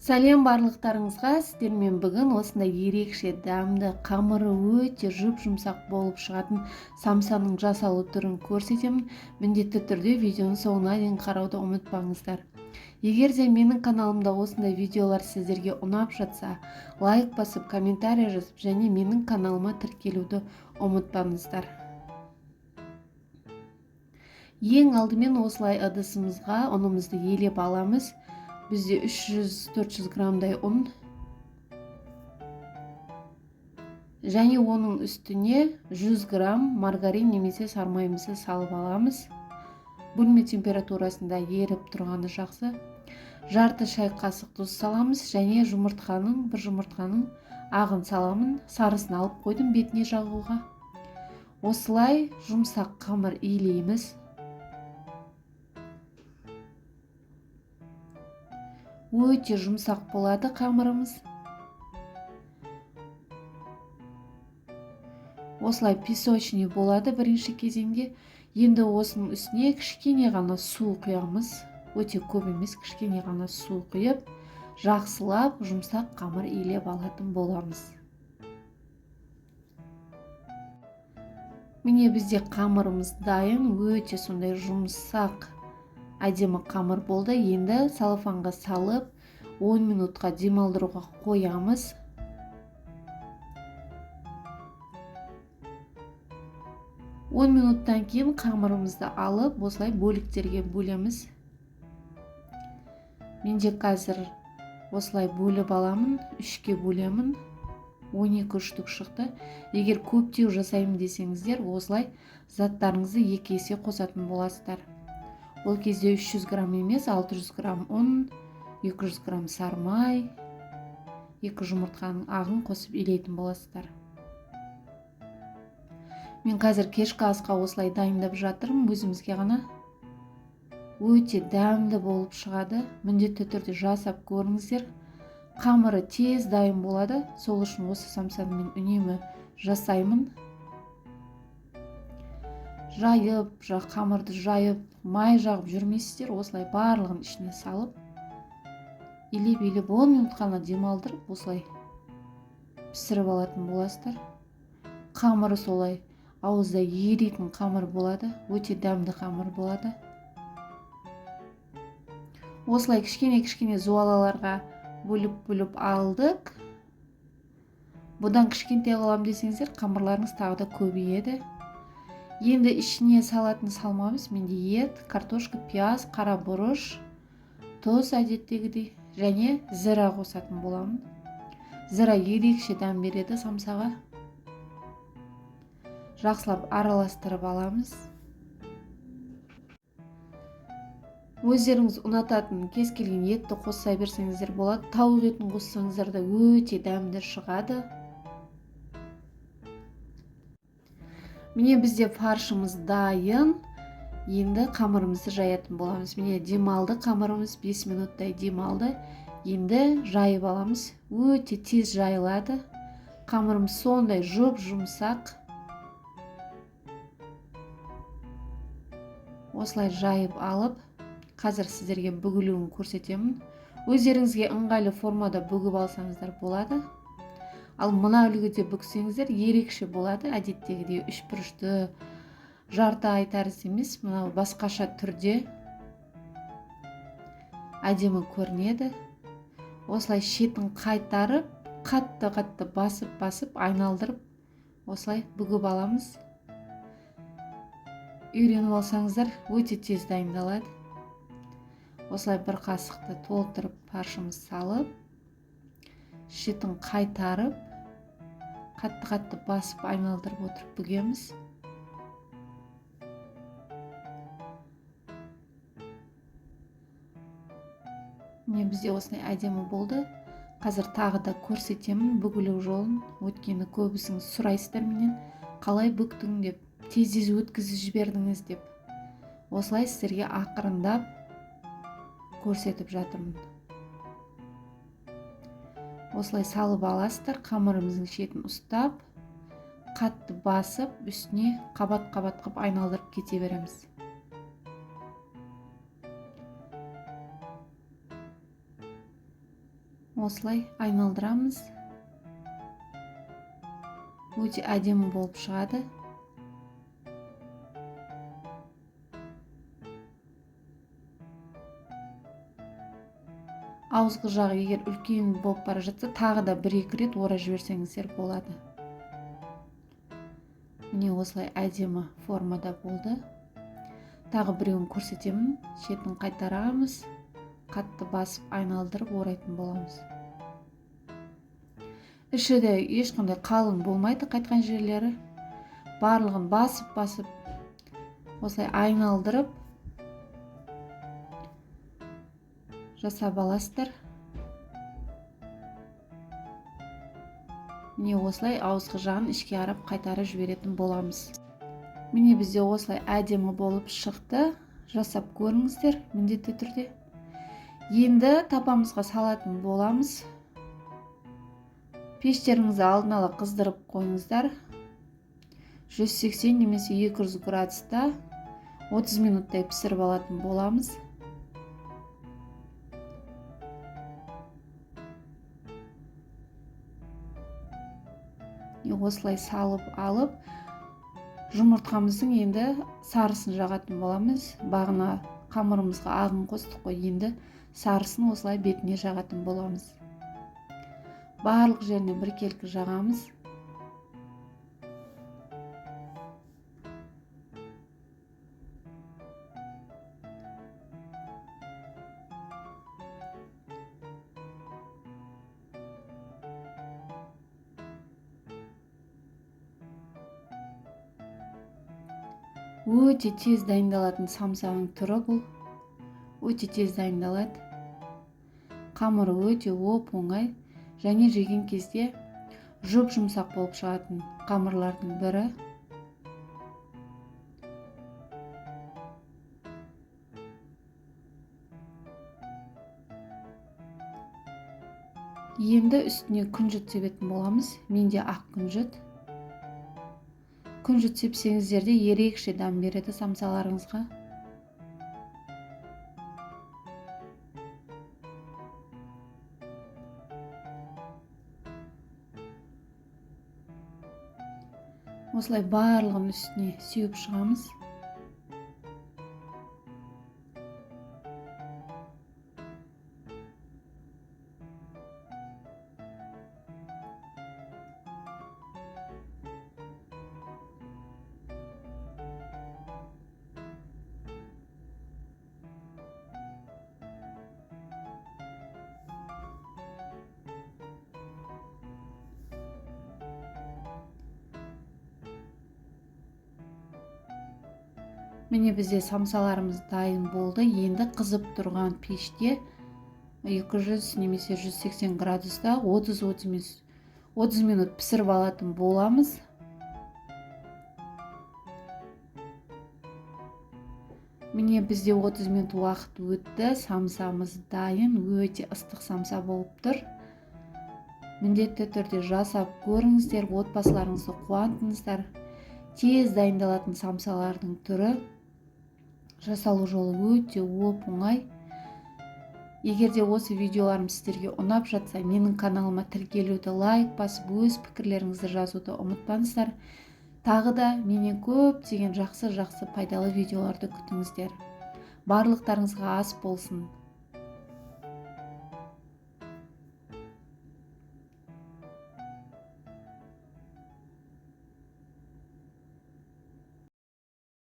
Сәлем барлықтарыңызға, сіздермен бүгін осындай ерекше дәмді, қамыры өте жұп-жұмсақ болып шығатын самсаның жасалу түрін көрсетемін. Міндетті түрде видеоның соңына дейін қарауды ұмытпаңыздар. Егер де менің каналымда осындай видеолар сіздерге ұнап жатса, лайк басып, комментарий жазып, және менің каналыма тіркелуді ұмытпаңыздар. Ең алдымен осылай ыдысымызға ұнымызды елеп аламыз. Бізде 300-400 граммдай ұн және оның үстіне 100 грамм маргарин немесе сармайымызды салып аламыз. Бөлме температурасында еріп тұрғаны жақсы. Жарты шай қасық тұз саламыз және бір жұмыртқаның ағын саламын. Сарысын алып қойдым бетіне жағуға. Осылай жұмсақ қамыр илейміз. Өте жұмсақ болады қамырымыз. Осылай песочный болады бірінші кезеңде. Енді осының үстіне кішкене ғана су құямыз. Өте көп емес, кішкене ғана су құйып, жақсылап жұмсақ қамыр илеп алатын боламыз. Міне бізде қамырымыз дайын, өте сондай жұмсақ әдемі қамыр болды. Енді салфанға салып 10 минутқа демалдыруға қоямыз. Он минуттан кейін қамырымызды алып, осылай бөліктерге бөлеміз. Менде қазір осылай бөліп аламын, 3-ке бөлемін. 12 штук шықты. Егер көптеу жасаймын десеңіздер, осылай заттарыңызды 2 есе қосатын боласыздар. Ол кезде 300 грамм емес, 600 грамм ұн, 200 грамм сармай, 2 жұмыртқаның ағын қосып илейтін боласыздар. Мен қазір кешкі асқа осылай дайындап жатырмын, өзімізге ғана. Өте дәмді болып шығады. Міндетті түрде жасап көріңіздер. Қамыры тез дайын болады. Сол үшін осы самсаны мен үнемі жасаймын. Қамырды жайып, май жағып жүрмейсіздер. Осылай барлығын ішіне салып, илеп 10 минут қана демалдырып, осылай пісіріп алатын боласыздар. Қамыры солай ауызда еритін қамыр болады. Өте дәмді қамыр болады. Осылай кішкене зуалаларға бөліп алдық. Бұдан кішкентай қылам десеңіздер, қамырларыңыз тағы да көбейеді. Енді ішіне салатын салмамыз менде ет, картошка, пияз, қара бұрыш, тұз әдеттегідей және зіра қосатын боламын. Зіра ерекше дәм береді самсаға. Жақсылап араластырып аламыз. Өздеріңіз ұнататын кез келген етті қоса берсеңіздер болады. Тауық етін қоссаңыздар да өте дәмді шығады. Міне бізде фаршымыз дайын. Енді қамырымызды жаятын боламыз. Міне демалды қамырымыз, 5 минуттай демалды. Енді жайып аламыз. Өте тез жайылады. Қамырымыз сондай жұп-жұмсақ. Осылай жайып алып, қазір сіздерге бүгілуін көрсетемін. Өздеріңізге ыңғайлы формада бүгіп алсаңыздар болады. Ал мына үлгіде бүксеңіздер ерекше болады. Әдеттегідей 3 бұрышты жарты ай тәрізді емес, мынау басқаша түрде әдемі көрінеді. Осылай шетін қайтарып, қатты басып, айналдырып, осылай бүгіп аламыз. Үйреніп алсаңыздар, өте тез дайындалады. Осылай бір қасықты толтырып, фаршымыз салып, шетін қайтарып, қатты басып, айналдырып отырып бүгеміз. Міне бізде осындай әдемі болды. Қазір тағы да көрсетемін бүгілу жолын. Өткені көбісіңіз сұрайсыздар менен, қалай бүктің деп, тез өткізіп жібердіңіз деп. Осылай сіздерге ақырындап көрсетіп жатырмын. Осылай салып аласыздар, қамырымыздың шетін ұстап, қатты басып, үстіне қабат қып айналдырып кете береміз. осылай айналдырамыз. Өте әдемі болып шығады. Ауызғы жағы егер үлкен болып бара жатса, тағы да 1-2 рет ора жіберсеңіздер болады. Міне осылай әдемі формада болды. Тағы біреуін көрсетемін. Шетін қайтарамыз. Қатты басып айналдырып орайтын боламыз. Іші де ешқандай қалың болмайды, қайтқан жерлері. Барлығын басып осылай айналдырып жасап аласыздар. Міне осылай ауызғы жағын ішке қарап қайтарып жіберетін боламыз. Міне бізде осылай әдемі болып шықты. Жасап көріңіздер міндетті түрде. Енді тапамызға салатын боламыз. Пештеріңізді алдын ала қыздырып қойыңыздар. 180 немесе 200 градуста 30 минуттай пісіріп алатын боламыз. Осылай салып алып, жұмыртқамыздың енді сарысын жағатын боламыз. Бағына қамырымызға ағын қостық қой, енді сарысын осылай бетіне жағатын боламыз. Барлық жеріне біркелкі жағамыз. Өте тез дайындалатын самсаның түрі бұл. Өте тез дайындалады. Қамыры өте оп-оңай және жеген кезде жұп-жұмсақ болып шығатын қамырлардың бірі. Енді үстіне күнжіт себетін боламыз. Менде ақ күнжіт. Күнжіт сепсеңіздер де ерекше дәм береді самсаларыңызға. Осылай барлығын үстіне сеуіп шығамыз. Міне бізде самсаларымыз дайын болды. Енді қызып тұрған пеште 200 немесе 180 градуста 30 минут пісіріп алатын боламыз. Міне бізде 30 минут уақыт өтті. Самсамыз дайын. Өте ыстық самса болып тұр. Міндетті түрде жасап көріңіздер, отбасыларыңызды қуантыңыздар. Тез дайындалатын самсалардың түрі. Жасалу жолы өте оп-оңай. Егер де осы видеоларым сіздерге ұнап жатса, менің каналыма тіркелуді, лайк басып, өз пікірлеріңізді жазуды ұмытпаңыздар. Тағы да менен көптеген жақсы пайдалы видеоларды күтіңіздер. Барлықтарыңызға ас болсын.